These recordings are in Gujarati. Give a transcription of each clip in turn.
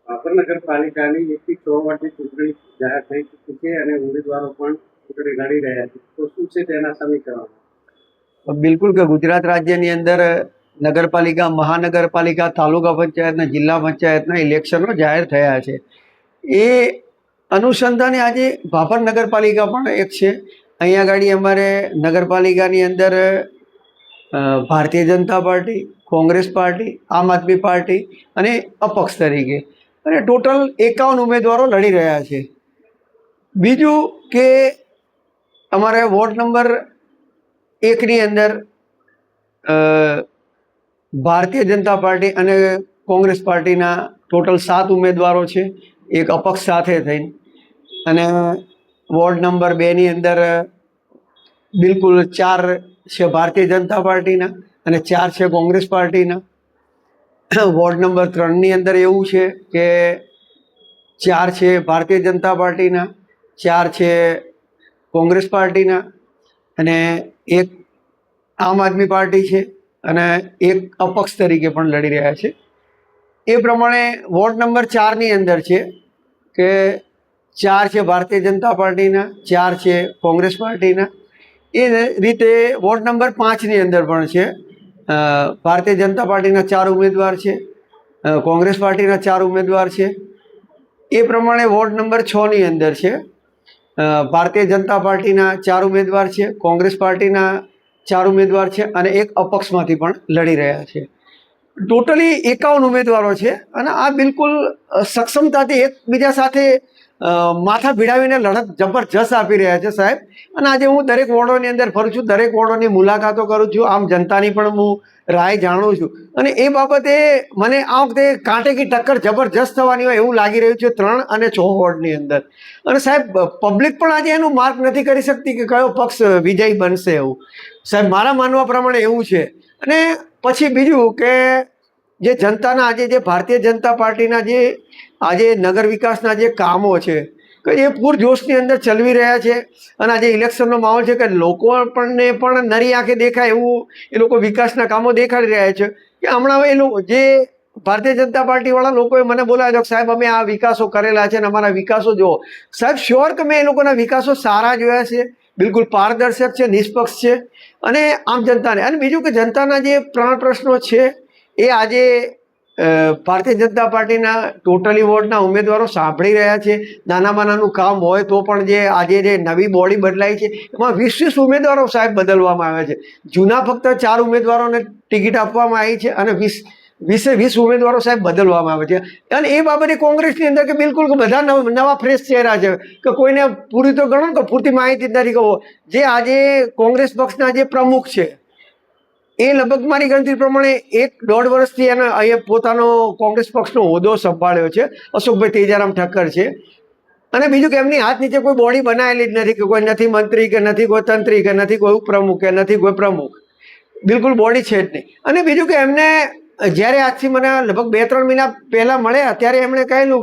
ભાભર નગરપાલિકાની 1 થી 6 વોર્ડની ચૂંટણી જાહેર થઈ ચૂકી છે અને ઉમેદવારો પણ ચૂંટણી લડી રહ્યા છે. તો શું છે તેના સમીકરણો? બિલકુલ કે ગુજરાત રાજ્યની અંદર નગરપાલિકા, મહાનગરપાલિકા, તાલુકા પંચાયત અને જિલ્લા પંચાયતના ઇલેક્શનો જાહેર થયા છે. એ અનુસંધાને આજે ભાભર નગરપાલિકા પણ એક છે. અહીંયા આગળ અમારે નગરપાલિકાની અંદર ભારતીય જનતા પાર્ટી, કોંગ્રેસ પાર્ટી, આમ આદમી પાર્ટી અને અપક્ષ તરીકે અને ટોટલ 51 ઉમેદવારો લડી રહ્યા છે. બીજું કે અમારે વોર્ડ નંબર 1ની અંદર ભારતીય જનતા પાર્ટી અને કોંગ્રેસ પાર્ટીના ટોટલ 7 ઉમેદવારો છે, એક અપક્ષ સાથે થઈને. અને વોર્ડ નંબર 2ની અંદર બિલકુલ 4 છે ભારતીય જનતા પાર્ટીના અને 4 છે કોંગ્રેસ પાર્ટીના. વોર્ડ નંબર 3ની અંદર એવું છે કે 4 છે ભારતીય જનતા પાર્ટીના, 4 છે કોંગ્રેસ પાર્ટીના અને એક આમ આદમી પાર્ટી છે અને એક અપક્ષ તરીકે પણ લડી રહ્યા છે. એ પ્રમાણે વોર્ડ નંબર 4ની અંદર છે કે 4 છે ભારતીય જનતા પાર્ટીના, 4 છે કોંગ્રેસ પાર્ટીના. એ રીતે વોર્ડ નંબર 5ની અંદર પણ છે. ભારતીય જનતા પાર્ટીના 4 ઉમેદવાર છે, કોંગ્રેસ પાર્ટીના 4 ઉમેદવાર છે. એ પ્રમાણે વોર્ડ નંબર 6ની અંદર છે. ભારતીય જનતા પાર્ટીના 4 ઉમેદવાર છે, કોંગ્રેસ પાર્ટીના 4 ઉમેદવાર છે અને એક અપક્ષમાંથી પણ લડી રહ્યા છે. ટોટલી 51 ઉમેદવારો છે અને આ બિલકુલ સક્ષમતાથી એકબીજા સાથે માથા ભીડાવીને લડત જબરજસ્ત આપી રહ્યા છે સાહેબ. અને આજે હું દરેક વોર્ડોની અંદર ફરું છું, દરેક વોર્ડોની મુલાકાતો કરું છું, આમ જનતાની પણ હું રાય જાણું છું. અને એ બાબતે મને આ વખતે કાંટેકી ટક્કર જબરજસ્ત થવાની હોય એવું લાગી રહ્યું છે 3 અને 6 વોર્ડની અંદર. અને સાહેબ પબ્લિક પણ આજે એનું માર્ક નથી કરી શકતી કે કયો પક્ષ વિજયી બનશે એવું. સાહેબ મારા માનવા પ્રમાણે એવું છે. અને પછી બીજું કે જે જનતાના આજે જે ભારતીય જનતા પાર્ટીના જે આજે નગર વિકાસના જે કામો છે કે એ પૂરજોશની અંદર ચલવી રહ્યા છે. અને આજે ઇલેક્શનનો માહોલ છે કે લોકો પણ નરી આંખે દેખાય એવું એ લોકો વિકાસના કામો દેખાડી રહ્યા છે. કે હમણાં એ લોકો જે ભારતીય જનતા પાર્ટીવાળા લોકોએ મને બોલાવ્યો કે સાહેબ અમે આ વિકાસો કરેલા છે અને અમારા વિકાસો જુઓ. સાહેબ શ્યોર કે મેં એ લોકોના વિકાસો સારા જોયા છે, બિલકુલ પારદર્શક છે, નિષ્પક્ષ છે. અને આમ જનતાને અને બીજું કે જનતાના જે પ્રાણ પ્રશ્નો છે એ આજે ભારતીય જનતા પાર્ટીના ટોટલી વોર્ડના ઉમેદવારો સાંભળી રહ્યા છે. નાનામાં નાનું કામ હોય તો પણ જે આજે જે નવી બોડી બદલાઈ છે એમાં 20 ઉમેદવારો સાહેબ બદલવામાં આવ્યા છે. જૂના ફક્ત 4 ઉમેદવારોને ટિકિટ આપવામાં આવી છે અને 20 ઉમેદવારો સાહેબ બદલવામાં આવે છે. અને એ બાબતે કોંગ્રેસની અંદર કે બિલકુલ બધા નવા ફ્રેશ ચહેરા છે કે કોઈને પૂરી તો ગણો કે પૂરતી માહિતી જ નથી. કહો જે આજે કોંગ્રેસ પક્ષના જે પ્રમુખ છે એ લગભગ મારી ગણતરી પ્રમાણે 1-1.5 વર્ષથી એને અહીંયા પોતાનો કોંગ્રેસ પક્ષનો હોદ્દો સંભાળ્યો છે. અશોકભાઈ તેજારામ ઠક્કર છે. અને બીજું કે એમની હાથ નીચે કોઈ બોડી બનાવેલી જ નથી કે કોઈ નથી મંત્રી કે નથી કોઈ તંત્રી કે નથી કોઈ ઉપપ્રમુખ કે નથી કોઈ પ્રમુખ, બિલકુલ બોડી છે જ નહીં. અને બીજું કે એમને જ્યારે આજથી મને લગભગ 2-3 મહિના પહેલાં મળ્યા ત્યારે એમણે કહેલું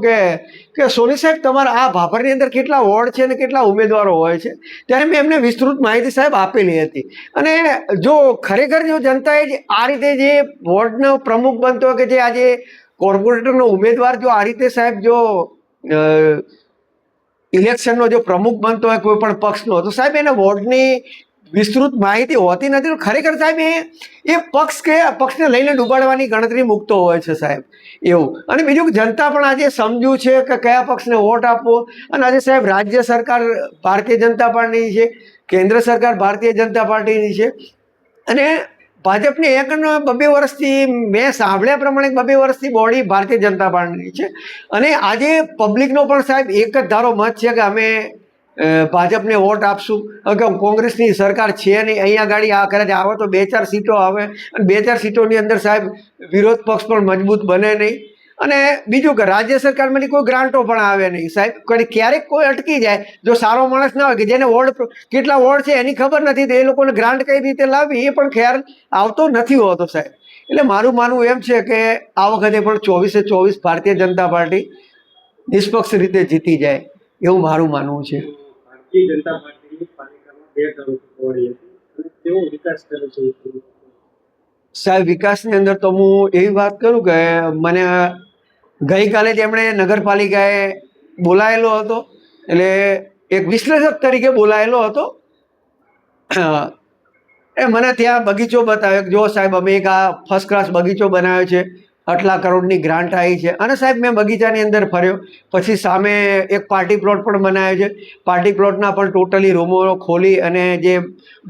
કે સોની સાહેબ તમારા આ ભાભરની અંદર કેટલા વોર્ડ છે અને કેટલા ઉમેદવારો હોય છે. ત્યારે મેં એમને વિસ્તૃત માહિતી સાહેબ આપેલી હતી. અને જો ખરેખર જો જનતાએ આ રીતે જે વોર્ડનો પ્રમુખ બનતો હોય કે જે આજે કોર્પોરેટરનો ઉમેદવાર જો આ રીતે સાહેબ જો ઇલેક્શનનો જો પ્રમુખ બનતો હોય કોઈ પણ પક્ષનો, તો સાહેબ એને વોર્ડની વિસ્તૃત માહિતી હોતી નથી. ખરેખર સાહેબ એ પક્ષ કે પક્ષને લઈને ડૂબાડવાની ગણતરી મૂકતો હોય છે સાહેબ એવું. અને બીજું કે જનતા પણ આજે સમજ્યું છે કે કયા પક્ષને વોટ આપવો. અને આજે સાહેબ રાજ્ય સરકાર ભારતીય જનતા પાર્ટીની છે, કેન્દ્ર સરકાર ભારતીય જનતા પાર્ટીની છે. અને ભાજપની 2 વર્ષથી મેં સાંભળ્યા પ્રમાણે 2 વર્ષથી બોડી ભારતીય જનતા પાર્ટીની છે. અને આજે પબ્લિકનો પણ સાહેબ એક જ ધારો મત છે કે અમે ભાજપને વોટ આપશું. કે કોંગ્રેસની સરકાર છે નહીં, અહીંયા ગાડી આ કદાચ આવે તો 2-4 સીટો આવે અને 2-4 સીટોની અંદર સાહેબ વિરોધ પક્ષ પણ મજબૂત બને નહીં. અને બીજું કે રાજ્ય સરકારમાંથી કોઈ ગ્રાન્ટો પણ આવે નહીં સાહેબ. ક્યારેક કોઈ અટકી જાય જો સારો માણસ ના હોય કે જેને વોર્ડ કેટલા વોર્ડ છે એની ખબર નથી તો એ લોકોને ગ્રાન્ટ કઈ રીતે લાવવી એ પણ ખ્યાલ આવતો નથી હોતો સાહેબ. એટલે મારું માનવું એમ છે કે આ વખતે પણ 24-24 ભારતીય જનતા પાર્ટી નિષ્પક્ષ રીતે જીતી જાય એવું મારું માનવું છે. ભારતીય જનતા પાર્ટીની પાલિકામાં 2 ટર્મ બોડી હતી અને કેવો વિકાસ કર્યો છે સાહેબ? વિકાસની અંદર તો હું એવી વાત કરું કે મને ગઈકાલે તેમણે નગરપાલિકાએ બોલાયેલો હતો, એટલે એક વિશ્લેષક તરીકે બોલાયેલો હતો. એ મને ત્યાં બગીચો બતાવ્યો કે જો સાહેબ અમે એક આ ફર્સ્ટ ક્લાસ બગીચો બનાવ્યો છે, આટલા કરોડની ગ્રાન્ટ આવી છે. અને સાહેબ મેં બગીચાની અંદર ફર્યો, પછી સામે એક પાર્ટી પ્લોટ પણ બનાવ્યો છે. પાર્ટી પ્લોટના પણ ટોટલી રૂમો ખોલી અને જે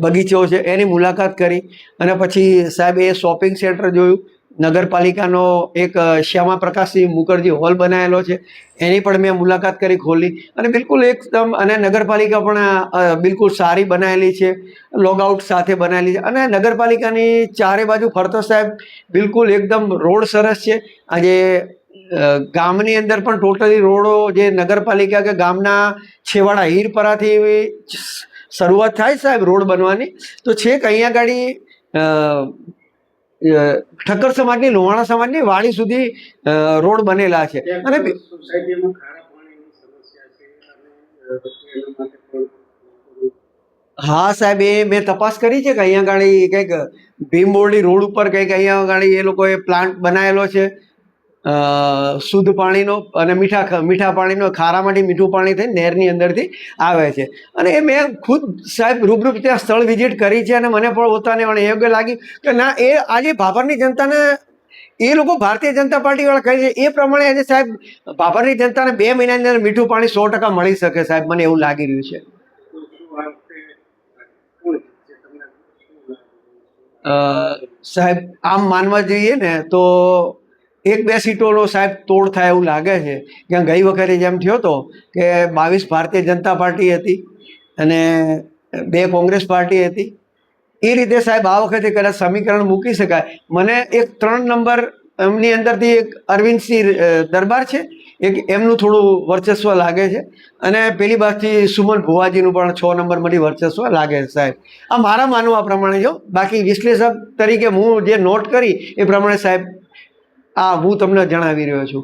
બગીચો છે એની મુલાકાત કરી. અને પછી સાહેબ એ શોપિંગ સેન્ટર જોયું, નગરપાલિકાનો એક શ્યામા પ્રકાશસિંહ મુખર્જી હોલ બનાવેલો છે એની પણ મેં મુલાકાત કરી, ખોલી. અને બિલકુલ એકદમ, અને નગરપાલિકા પણ બિલકુલ સારી બનાવેલી છે, લોગઆઉટ સાથે બનાવેલી છે. અને નગરપાલિકાની ચારે બાજુ ફરતો સાહેબ બિલકુલ એકદમ રોડ સરસ છે. આજે ગામની અંદર પણ ટોટલી રોડો, જે નગરપાલિકા કે ગામના છેવાડા હીરપરાથી શરૂઆત થાય સાહેબ રોડ બનવાની, તો છેક અહીંયા આગળ ઠક્કર સમાજની, લોહાણા સમાજની વાડી સુધી રોડ બનેલા છે. અને સોસાયટીમાં ખારા પાણીની સમસ્યા છે અને એના માટે પણ હા સાહેબ, એ મેં તપાસ કરી છે કે અહીંયા આગળ કંઈક ભીમબોરડી રોડ ઉપર કંઈક અહીંયા આગળ એ લોકોએ પ્લાન્ટ બનાવેલો છે શુદ્ધ પાણીનો અને મીઠા પાણીનો. ખારામાંથી મીઠું પાણી થઈને નહેરની અંદરથી આવે છે. અને એ મેં ખુદ સાહેબ રૂબરૂ ત્યાં સ્થળ વિઝિટ કરી છે. અને મને પણ પોતાને પણ યોગ્ય લાગ્યું કે ના, એ આજે ભાભરની જનતાને, એ લોકો ભારતીય જનતા પાર્ટીવાળા કહે છે એ પ્રમાણે આજે સાહેબ ભાભરની જનતાને 2 મહિનાની અંદર મીઠું પાણી 100% મળી શકે સાહેબ, મને એવું લાગી રહ્યું છે. સાહેબ આમ માનવા જઈએ ને તો 1-2 સીટોનો સાહેબ તોડ થાય એવું લાગે છે. કે ગઈ વખતે જેમ થયો હતો કે 22 ભારતીય જનતા પાર્ટી હતી અને 2 કોંગ્રેસ પાર્ટી હતી, એ રીતે સાહેબ આ વખતે કદાચ સમીકરણ મૂકી શકાય. મને એક 3 નંબર એમની અંદરથી એક અરવિંદસિંહ દરબાર છે, એક એમનું થોડું વર્ચસ્વ લાગે છે. અને પેલી બાજુથી સુમન ભુવાજીનું પણ 6 નંબરમાંથી વર્ચસ્વ લાગે છે સાહેબ. આ મારા માનવા પ્રમાણે જો, બાકી વિશ્લેષક તરીકે હું જે નોટ કરી એ પ્રમાણે સાહેબ આ હું તમને જણાવી રહ્યો છું.